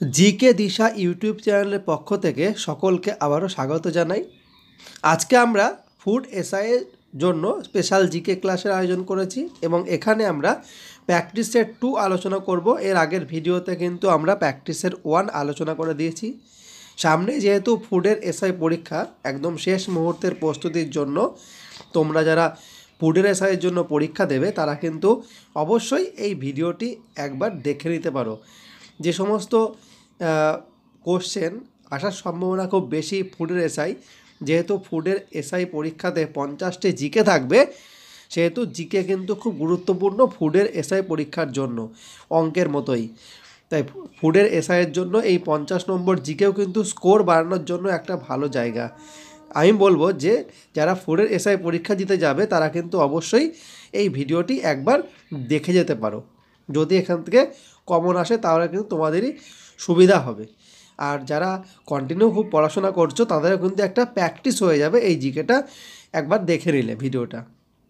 GK দিশা YouTube চ্যানেলের পক্ষ থেকে সকলকে আবারও স্বাগত জানাই। আজকে আমরা ফুড এসআইয়ের জন্য স্পেশাল জিকে ক্লাসের আয়োজন করেছি এবং এখানে আমরা প্র্যাকটিস সেট 2 আলোচনা করব। এর আগের ভিডিওতে কিন্তু আমরা প্র্যাকটিসের 1 আলোচনা করে দিয়েছি। সামনে যেহেতু ফুডের এসআই পরীক্ষা, একদম শেষ মুহূর্তের প্রস্তুতির জন্য তোমরা যারা ফুডের এসআইয়ের জন্য পরীক্ষা দেবে তারা কিন্তু অবশ্যই এই ভিডিওটি একবার দেখে নিতে পারো। যে সমস্ত কোশ্চেন আসার সম্ভাবনা খুব বেশি ফুডের এসআই, যেহেতু ফুডের এসআই পরীক্ষাতে 50টি জিকে থাকবে, সেহেতু জিকে কিন্তু খুব গুরুত্বপূর্ণ ফুডের এসআই পরীক্ষার জন্য, অঙ্কের মতোই। তাই ফুডের এসআইয়ের জন্য এই 50 নম্বর জিকেও কিন্তু স্কোর বাড়ানোর জন্য একটা ভালো জায়গা। আমি বলবো যে যারা ফুডের এসআই পরীক্ষা দিতে যাবে তারা কিন্তু অবশ্যই এই ভিডিওটি একবার দেখে যেতে পারো। যদি এখান থেকে কমন আসে তাহলে কিন্তু তোমাদেরই সুবিধা হবে। আর যারা কন্টিনিউ খুব পড়াশোনা করছো তাদেরও কিন্তু একটা প্র্যাকটিস হয়ে যাবে এই জিকেটা একবার দেখে নিলে ভিডিওটা।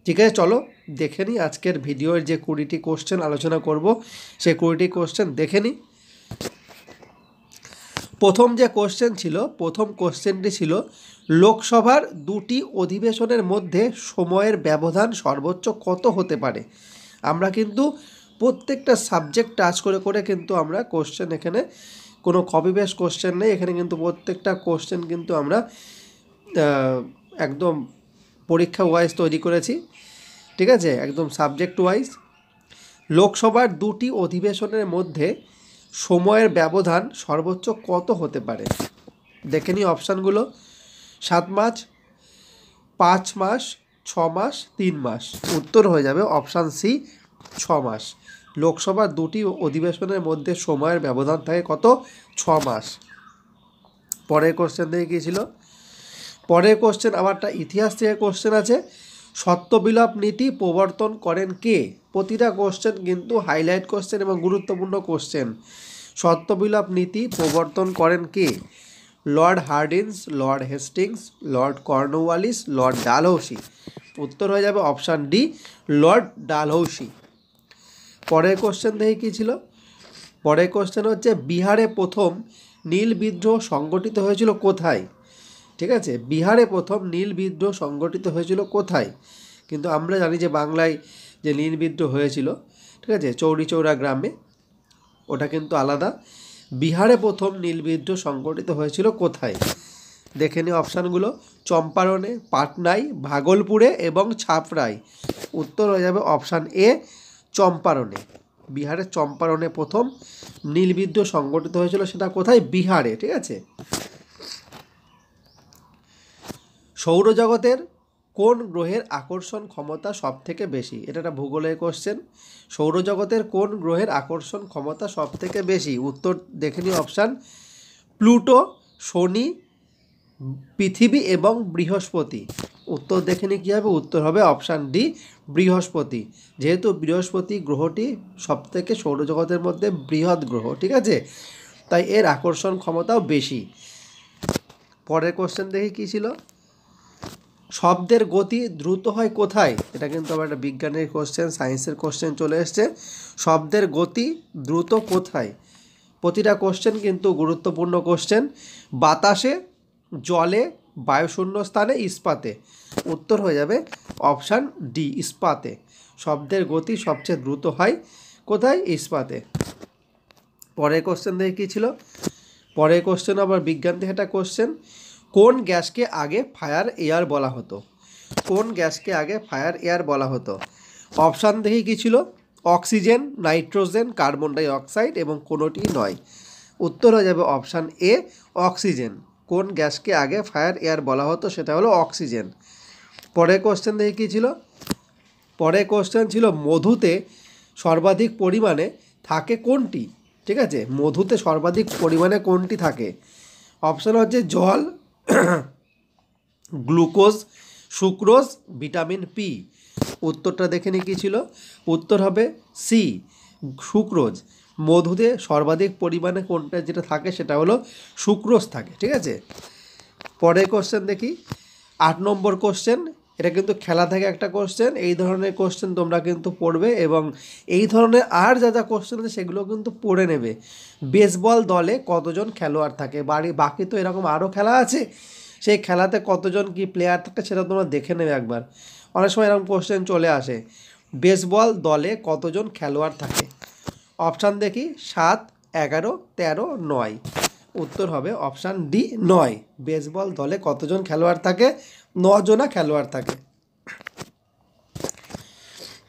ঠিক আছে, চলো দেখে নিই আজকের ভিডিওর যে 20টি কোশ্চেন আলোচনা করব, সেই 20টি কোশ্চেন দেখে নিই। প্রথম যে কোশ্চেন ছিল, প্রথম কোশ্চেনটি ছিল লোকসভার 2টি অধিবেশনের মধ্যে সময়ের ব্যবধান সর্বোচ্চ কত হতে পারে। আমরা কিন্তু প্রত্যেকটা সাবজেক্ট টাচ করে করে কিন্তু আমরা কোশ্চেন, এখানে কোনো কপি পেস্ট কোশ্চেন নেই, এখানে কিন্তু প্রত্যেকটা কোশ্চেন কিন্তু আমরা একদম পরীক্ষা ওয়াইজ তৈরি করেছি। ঠিক আছে, একদম সাবজেক্ট ওয়াইজ। লোকসভার 2টি অধিবেশনের মধ্যে সময়ের ব্যবধান সর্বোচ্চ কত হতে পারে। দেখে নিই অপশানগুলো। 7 মাস, 5 মাস, 6 মাস, 3 মাস। উত্তর হয়ে যাবে অপশান সি, 6 মাস। লোকসভার 2টি অধিবেশনের মধ্যে সময়ের ব্যবধান থাকে কত? 6 মাস। পরের কোশ্চেন দিয়ে গিয়েছিল, পরের কোশ্চেন আমারটা ইতিহাস থেকে কোশ্চেন আছে। সত্যবিলোপ নীতি প্রবর্তন করেন কে? প্রতিটা কোশ্চেন কিন্তু হাইলাইট কোশ্চেন এবং গুরুত্বপূর্ণ কোশ্চেন। সত্যবিলোপ নীতি প্রবর্তন করেন কে? Lord Hardinge, Lord Hastings, Lord Cornwallis, Lord Dalhousie. উত্তর হয়ে যাবে অপশান ডি, লর্ড ডালহৌসি। পরের কোশ্চেন দেখে কী ছিল? পরের কোশ্চেন হচ্ছে বিহারে প্রথম নীল বিদ্রোহ সংগঠিত হয়েছিল কোথায়? ঠিক আছে, বিহারে প্রথম নীল বিদ্রোহ সংগঠিত হয়েছিল কোথায়? কিন্তু আমরা জানি যে বাংলায় যে নীল বিদ্রোহ হয়েছিল, ঠিক আছে, চৌরিচৌরা গ্রামে, ওটা কিন্তু আলাদা। বিহারে প্রথম নীল বিদ্রোহ সংগঠিত হয়েছিল কোথায়? দেখে নিই অপশানগুলো। চম্পারণে, পাটনায়, ভাগলপুরে এবং ছাপড়ায়। উত্তর হয়ে যাবে অপশান এ, চম্পারণে। বিহারের চম্পারণে প্রথম নীল বিদ্রোহ সংগঠিত হয়েছিল, সেটা কোথায়? বিহারে। ঠিক আছে। সৌরজগতের কোন গ্রহের আকর্ষণ ক্ষমতা সব থেকে বেশি? এটা একটা ভূগোলের কোশ্চেন। সৌরজগতের কোন গ্রহের আকর্ষণ ক্ষমতা সব থেকে বেশি? উত্তর দেখে নিই অপশান। প্লুটো, শনি, পৃথিবী এবং বৃহস্পতি। উত্তর দেখে নিই কী হবে? উত্তর হবে অপশান ডি, বৃহস্পতি। যেহেতু বৃহস্পতি গ্রহটি সবথেকে সৌরজগতের মধ্যে বৃহৎ গ্রহ, ঠিক আছে, তাই এর আকর্ষণ ক্ষমতাও বেশি। পরের কোশ্চেন দেখি কী ছিল? শব্দের গতি দ্রুত হয় কোথায়? এটা কিন্তু আবার একটা বিজ্ঞানের কোশ্চেন, সায়েন্সের কোশ্চেন চলে এসছে। শব্দের গতি দ্রুত কোথায়? প্রতিটা কোশ্চেন কিন্তু গুরুত্বপূর্ণ কোশ্চেন। বাতাসে, জলে, বায়ুশূন্য স্থানে, ইস্পাতে। উত্তর হয়ে যাবে অপশান ডি, ইস্পাতে। শব্দের গতি সবচেয়ে দ্রুত হয় কোথায়? ইস্পাতে। পরের কোশ্চেন দেখে কী ছিল? পরের কোশ্চেন আবার বিজ্ঞান থেকে একটা কোশ্চেন। কোন গ্যাসকে আগে ফায়ার এয়ার বলা হতো? কোন গ্যাসকে আগে ফায়ার এয়ার বলা হতো? অপশান দেখি কী ছিল? Oxygen, nitrogen, carbon die oxide এবং কোনোটি নয়। উত্তর হয়ে যাবে অপশান এ, অক্সিজেন। কোন গ্যাসকে আগে ফায়ার এয়ার বলা হতো? সেটা হলো অক্সিজেন। পরের কোশ্চেন দেখি কী ছিল? পরের কোশ্চেন ছিল মধুতে সর্বাধিক পরিমাণে থাকে কোনটি? ঠিক আছে, মধুতে সর্বাধিক পরিমাণে কোনটি থাকে? অপশান হচ্ছে জল, গ্লুকোজ, সুক্রোজ, ভিটামিন পি। উত্তরটা দেখে নিই কী ছিল? উত্তর হবে সি, সুক্রোজ। মধুতে সর্বাধিক পরিমাণে কোনটা যেটা থাকে সেটা হলো সুক্রোজ থাকে। ঠিক আছে। পরের কোশ্চেন দেখি, 8 নম্বর কোশ্চেন। এটা কিন্তু খেলা থেকে একটা কোশ্চেন। এই ধরনের কোশ্চেন তোমরা কিন্তু পড়বে এবং এই ধরনের আর যা যা কোশ্চেন আছে সেগুলো কিন্তু পড়ে নেবে। বেসবল দলে কতজন খেলোয়াড় থাকে, বাকি তো এরকম আরও খেলা আছে, সেই খেলাতে কতজন কি প্লেয়ার থাকে সেটা তোমরা দেখে নেবে একবার। অনেক সময় এরকম কোশ্চেন চলে আসে, বেসবল দলে কতজন খেলোয়াড় থাকে। অপশান দেখি 7, 11, 13, 9। উত্তর হবে অপশান ডি 9। বেসবল দলে কতজন খেলোয়াড় থাকে? 9 জনা খেলোয়াড় থাকে।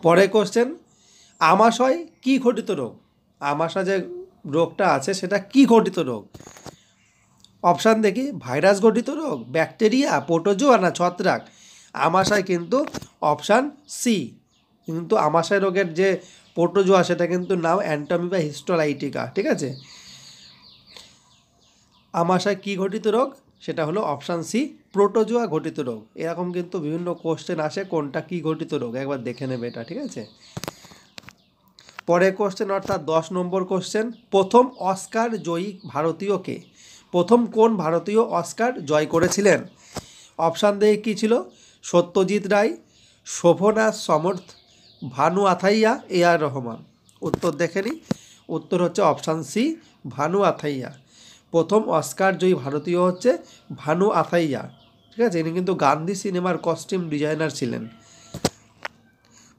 পরের কোশ্চেন, আমাশয় কি ঘটিত রোগ? আমাশয় যে রোগটা আছে সেটা কি ঘটিত রোগ? অপশান দেখি, ভাইরাস ঘটিত রোগ, ব্যাকটেরিয়া, প্রোটোজোয়া না ছত্রাক? আমাশয় কিন্তু অপশান সি। কিন্তু আমাশয় রোগের যে প্রোটোজোয়া সেটা কিন্তু নাম অ্যান্টামিবা হিস্টোলাইটিকা, ঠিক আছে। আমাশয় কি ঘটিত রোগ? সেটা হলো অপশান সি, প্রোটোজোয়া ঘটিত রোগ। এরকম কিন্তু বিভিন্ন কোশ্চেন আসে, কোনটা কি ঘটিত রোগ একবার দেখে নেবে এটা, ঠিক আছে। পরের কোশ্চেন অর্থাৎ 10 নম্বর কোশ্চেন, প্রথম অস্কার জয়ী ভারতীয় কে? প্রথম কোন ভারতীয় অস্কার জয় করেছিলেন? অপশান দেখে কী ছিল? সত্যজিৎ রায়, শোভনা সমর্থ, ভানু আথাইয়া, এ আর রহমান। উত্তর দেখে নিই। উত্তর হচ্ছে অপশান সি, ভানু আথাইয়া। প্রথম অস্কার জয়ী ভারতীয় হচ্ছে ভানু আথাইয়া, ঠিক আছে। ইনি কিন্তু গান্ধী সিনেমার কস্টিউম ডিজাইনার ছিলেন।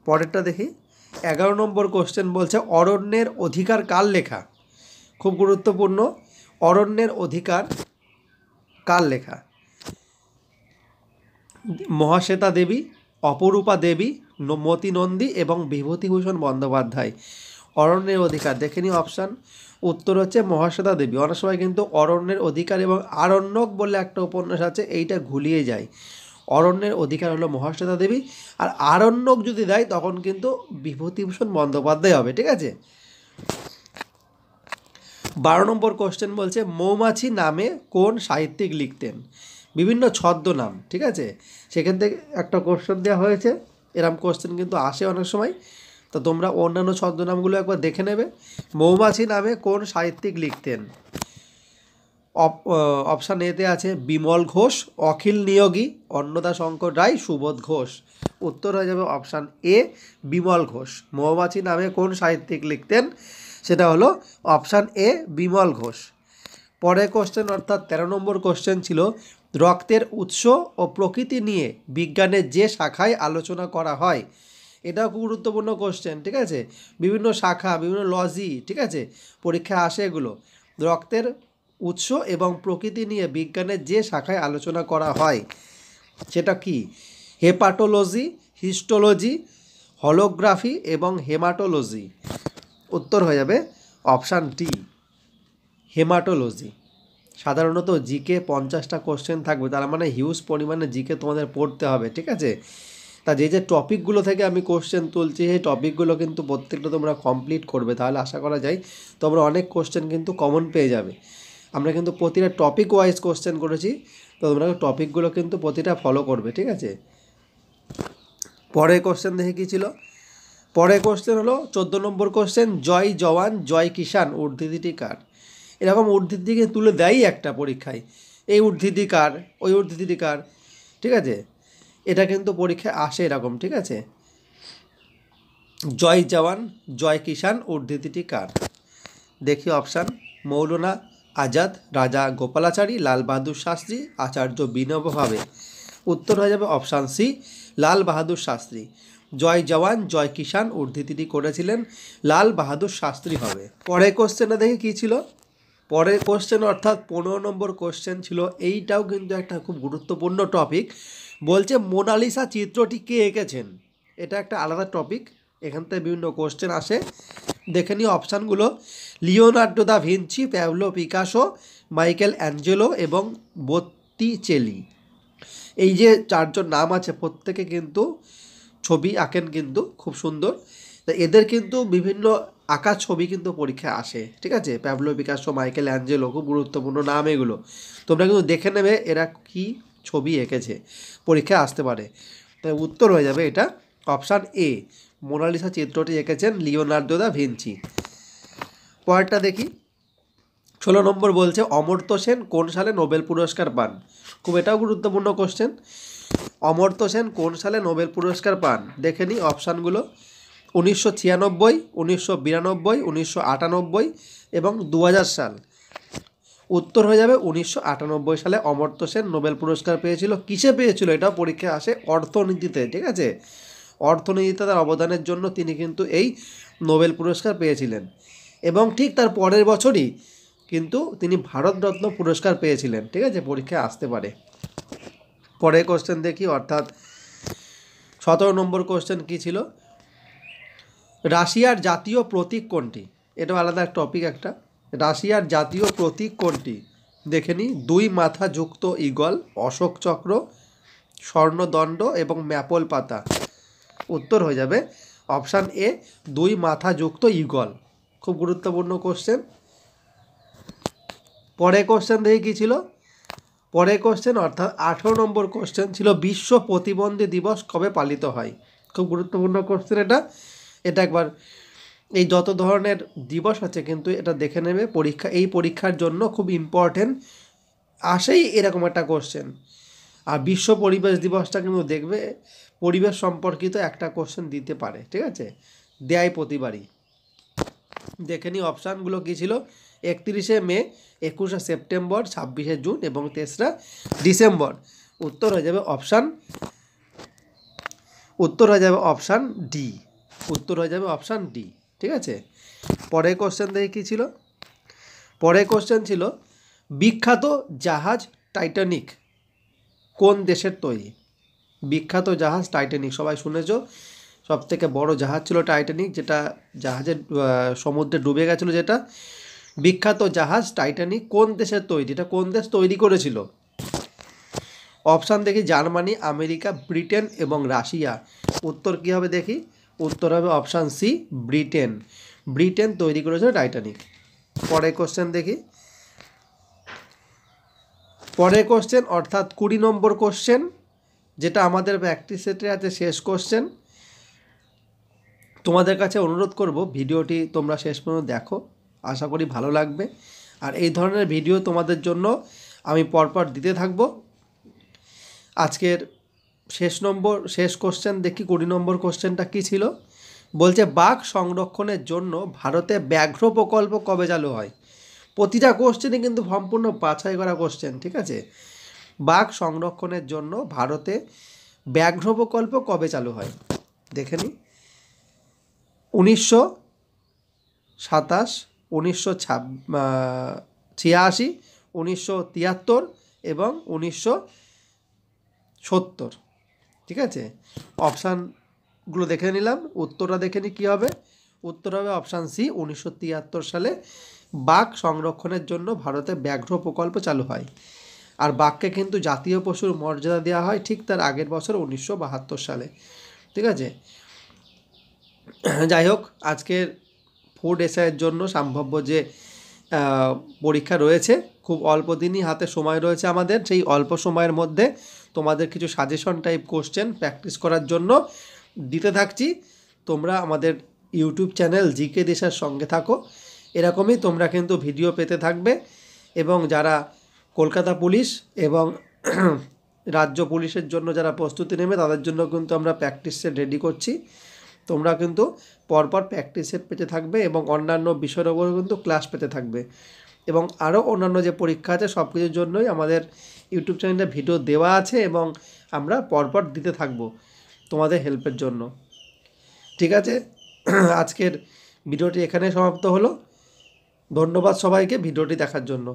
পরেরটা দেখি, 11 নম্বর কোশ্চেন বলছে, অরণ্যের অধিকার কার লেখা? খুব গুরুত্বপূর্ণ, অরণ্যের অধিকার কার লেখা? মহাশ্বেতা দেবী, অপরূপা দেবী, মতি নন্দী এবং বিভূতিভূষণ বন্দ্যোপাধ্যায়। অরণ্যের অধিকার দেখে নিই অপশান। উত্তর হচ্ছে মহাশ্বেতা দেবী। অনেক সময় কিন্তু অরণ্যের অধিকার এবং আরণ্যক বলে একটা উপন্যাস আছে, এইটা ঘুলিয়ে যায়। অরণ্যের অধিকার হলো মহাশ্বেতা দেবী, আর আরণ্যক যদি দেয় তখন কিন্তু বিভূতিভূষণ বন্দ্যোপাধ্যায় হবে, ঠিক আছে। 12 নম্বর কোশ্চেন বলছে, মৌমাছি নামে কোন সাহিত্যিক লিখতেন? বিভিন্ন ছদ্মনাম, ঠিক আছে। সেখান থেকে একটা কোশ্চেন দেওয়া হয়েছে, এরম কোশ্চেন কিন্তু আসে অনেক সময়, তো তোমরা অন্যান্য ছদ্মনামগুলো একবার দেখে নেবে। মৌমাছি নামে কোন সাহিত্যিক লিখতেন? অপশান এতে আছে বিমল ঘোষ, অখিল নিয়োগী, অন্নদা শঙ্কর রায়, সুবোধ ঘোষ। উত্তর হয়ে যাবে অপশান এ, বিমল ঘোষ। মৌমাছি নামে কোন সাহিত্যিক লিখতেন? সেটা হলো অপশান এ, বিমল ঘোষ। পরের কোশ্চেন অর্থাৎ 13 নম্বর কোশ্চেন ছিল, রক্তের উৎস ও প্রকৃতি নিয়ে বিজ্ঞানের যে শাখায় আলোচনা করা হয়। এটাও খুব গুরুত্বপূর্ণ কোশ্চেন, ঠিক আছে। বিভিন্ন শাখা, বিভিন্ন লজি, ঠিক আছে, পরীক্ষায় আসে এগুলো। রক্তের উৎস এবং প্রকৃতি নিয়ে বিজ্ঞানের যে শাখায় আলোচনা করা হয় সেটা কি? হেপাটোলজি, হিস্টোলজি, হলোগ্রাফি এবং হেমাটোলজি। উত্তর হয়ে যাবে অপশান ডি, হেমাটোলজি। সাধারণত জিকে 50টা কোশ্চেন থাকবে, তার মানে হিউজ পরিমাণে জিকে তোমাদের পড়তে হবে, ঠিক আছে। তা যে যে টপিকগুলো থেকে আমি কোশ্চেন তুলছি সেই টপিকগুলো কিন্তু প্রত্যেকটা তোমরা কমপ্লিট করবে, তাহলে আশা করা যায় তোমরা অনেক কোশ্চেন কিন্তু কমন পেয়ে যাবে। আমরা কিন্তু প্রতিটা টপিক ওয়াইজ কোশ্চেন করেছি, তো তোমরা টপিকগুলো কিন্তু প্রতিটা ফলো করবে, ঠিক আছে। পরের কোশ্চেন দেখে কী ছিল? পরের কোশ্চেন হলো 14 নম্বর কোশ্চেন, জয় জওয়ান জয় কিষাণ উদ্ধৃতিটি কার? এরকম উদ্ধৃতিকে তুলে দেয় একটা পরীক্ষায়, এই উদ্ধৃতি কার, ওই উদ্ধৃতিটি কার, ঠিক আছে। এটা কিন্তু পরীক্ষায় আসে এরকম, ঠিক আছে। জয় জওয়ান জয় কিষাণ উদ্ধৃতিটি কার? দেখি অপশান, মৌলানা আজাদ, রাজা গোপালাচারী, লাল বাহাদুর শাস্ত্রী, আচার্য বিনোবা ভাবে। উত্তর হয়ে যাবে অপশান সি, লাল বাহাদুর শাস্ত্রী। জয় জওয়ান জয় কিষাণ উদ্ধৃতিটি করেছিলেন লাল বাহাদুর শাস্ত্রী হবে। পরের কোশ্চেনটা দেখি কী ছিল? পরের কোশ্চেন অর্থাৎ 15 নম্বর কোশ্চেন ছিল, এইটাও কিন্তু একটা খুব গুরুত্বপূর্ণ টপিক। বলছে মোনালিসা চিত্রটি কে এঁকেছেন? এটা একটা আলাদা টপিক, এখান থেকে বিভিন্ন কোশ্চেন আসে। দেখে নিই অপশানগুলো, Leonardo da Vinci, Pablo Picasso, Michael Angelo এবং বত্তিচেলি। এই যে 4 জন নাম আছে, প্রত্যেকে কিন্তু ছবি আঁকেন কিন্তু খুব সুন্দর। তা এদের কিন্তু বিভিন্ন আঁকা ছবি কিন্তু পরীক্ষায় আসে, ঠিক আছে। প্যাবলো পিকাসো, মাইকেল অ্যাঞ্জেলো, খুব গুরুত্বপূর্ণ নাম এগুলো। তোমরা কিন্তু দেখে নেবে এরা কি ছবি এঁকেছে, পরীক্ষায় আসতে পারে। তাই উত্তর হয়ে যাবে এটা অপশান এ, মোনালিসা চিত্রটি এঁকেছেন লিওনার্দো দা ভিঞ্চি। পরেরটা দেখি, 16 নম্বর বলছে অমর্ত্য সেন কোন সালে নোবেল পুরস্কার পান? খুব এটাও গুরুত্বপূর্ণ কোশ্চেন। অমর্ত্য সেন কোন সালে নোবেল পুরস্কার পান? দেখে নিই অপশানগুলো। 1996, 1992, 1998 এবং 2000 সাল। উত্তর হয়ে যাবে 1998 সালে অমর্ত্য সেন নোবেল পুরস্কার পেয়েছিল। কিসে পেয়েছিল? এটাও পরীক্ষায় আসে, অর্থনীতিতে। ঠিক আছে, অর্থনীতিতে তার অবদানের জন্য তিনি কিন্তু এই নোবেল পুরস্কার পেয়েছিলেন। এবং ঠিক তার পরের বছরই কিন্তু তিনি ভারতরত্ন পুরস্কার পেয়েছিলেন। ঠিক আছে, পরীক্ষায় আসতে পারে। পরের কোশ্চেন দেখি, অর্থাৎ 17 নম্বর কোশ্চেন কী ছিল? রাশিয়ার জাতীয় প্রতীক কোনটি? এটাও আলাদা টপিক একটা। রাশিয়ার জাতীয় প্রতীক কোনটি? দেখে নিই। 2 মাথা যুক্ত ঈগল, অশোক চক্র, স্বর্ণদণ্ড এবং ম্যাপল পাতা। উত্তর হয়ে যাবে অপশান এ, 2 মাথা যুক্ত ঈগল। খুব গুরুত্বপূর্ণ কোশ্চেন। পরের কোশ্চেন দেখে কী ছিল? পরের কোশ্চেন অর্থাৎ 18 নম্বর কোশ্চেন ছিল বিশ্ব প্রতিবন্ধী দিবস কবে পালিত হয়? খুব গুরুত্বপূর্ণ কোশ্চেন এটা। এটা একবার, এই যত ধরনের দিবস আছে কিন্তু এটা দেখে নেবে, পরীক্ষা, এই পরীক্ষার জন্য খুব ইম্পর্টেন্ট আসেই এরকম একটা কোশ্চেন। আর বিশ্ব পরিবেশ দিবসটা কিন্তু দেখবে পরিবেশ সম্পর্কিত একটা কোশ্চেন দিতে পারে। ঠিক আছে, দেয় প্রতিবারই। দেখে নিই অপশানগুলো কী ছিল। 31শে মে, 21শে সেপ্টেম্বর, 26শে জুন এবং 3রা ডিসেম্বর। উত্তর হয়ে যাবে অপশান ডি। উত্তর হয়ে যাবে অপশান ডি। ঠিক আছে, পরের কোশ্চেন দেখে কী ছিল? পরের কোশ্চেন ছিল বিখ্যাত জাহাজ টাইটানিক কোন দেশের তৈরি? বিখ্যাত জাহাজ টাইটানিক সবাই শুনেছ, সবথেকে বড় জাহাজ ছিল টাইটানিক, যেটা জাহাজের সমুদ্রে ডুবে গেছিলো। যেটা বিখ্যাত জাহাজ টাইটানিক কোন দেশের তৈরি? এটা কোন দেশ তৈরি করেছিল? অপশান দেখি, জার্মানি, আমেরিকা, ব্রিটেন এবং রাশিয়া। উত্তর কী হবে দেখি? উত্তর হবে অপশান সি, ব্রিটেন। ব্রিটেন তৈরি করেছিল টাইটানিক। পরের কোশ্চেন দেখি। পরের কোশ্চেন অর্থাৎ 20 নম্বর কোশ্চেন, যেটা আমাদের প্র্যাকটিস সেটে আছে শেষ কোশ্চেন। তোমাদের কাছে অনুরোধ করব ভিডিওটি তোমরা শেষ পর্যন্ত দেখো, আশা করি ভালো লাগবে। আর এই ধরনের ভিডিও তোমাদের জন্য আমি পরপর দিতে থাকবো। আজকের শেষ কোশ্চেন দেখি, 20 নম্বর কোশ্চেনটা কী ছিল? বলছে বাঘ সংরক্ষণের জন্য ভারতে ব্যাঘ্র প্রকল্প কবে চালু হয়? প্রতিটা কোশ্চেনই কিন্তু সম্পূর্ণ বাছাই করা কোশ্চেন। ঠিক আছে, বাঘ সংরক্ষণের জন্য ভারতে ব্যাঘ্র প্রকল্প কবে চালু হয়? দেখে নিই। 1927, 1986, 1973 এবং 1970। ঠিক আছে, অপশানগুলো দেখে নিলাম, উত্তরটা দেখে নিই কী হবে। উত্তর হবে অপশান সি, 1973 সালে বাঘ সংরক্ষণের জন্য ভারতে ব্যাঘ্র প্রকল্প চালু হয়। আর বাঘকে কিন্তু জাতীয় পশুর মর্যাদা দেওয়া হয় ঠিক তার আগের বছর 1972 সালে। ঠিক আছে, যাই হোক, আজকের ফুড এসআইয়ের জন্য সম্ভাব্য যে পরীক্ষা রয়েছে, খুব অল্প দিনই হাতে সময় রয়েছে আমাদের। সেই অল্প সময়ের মধ্যে তোমাদের কিছু সাজেশন টাইপ কোশ্চেন প্র্যাকটিস করার জন্য দিতে থাকছি। তোমরা আমাদের ইউটিউব চ্যানেল জিকে দেশার সঙ্গে থাকো, এরকমই তোমরা কিন্তু ভিডিও পেতে থাকবে। এবং যারা কলকাতা পুলিশ এবং রাজ্য পুলিশের জন্য যারা প্রস্তুতি নেবে তাদের জন্য কিন্তু আমরা প্র্যাকটিস সেট রেডি করছি। তোমরা কিন্তু পরপর প্র্যাকটিস সেট পেতে থাকবে এবং অন্যান্য বিষয়ের ওপর কিন্তু ক্লাস পেতে থাকবে। এবং আরও অন্যান্য যে পরীক্ষা আছে সব কিছুর জন্যই আমাদের ইউটিউব চ্যানেলে ভিডিও দেওয়া আছে এবং আমরা পরপর দিতে থাকবো তোমাদের হেল্পের জন্য। ঠিক আছে, আজকের ভিডিওটি এখানে সমাপ্ত হলো। ধন্যবাদ সবাইকে ভিডিওটি দেখার জন্য।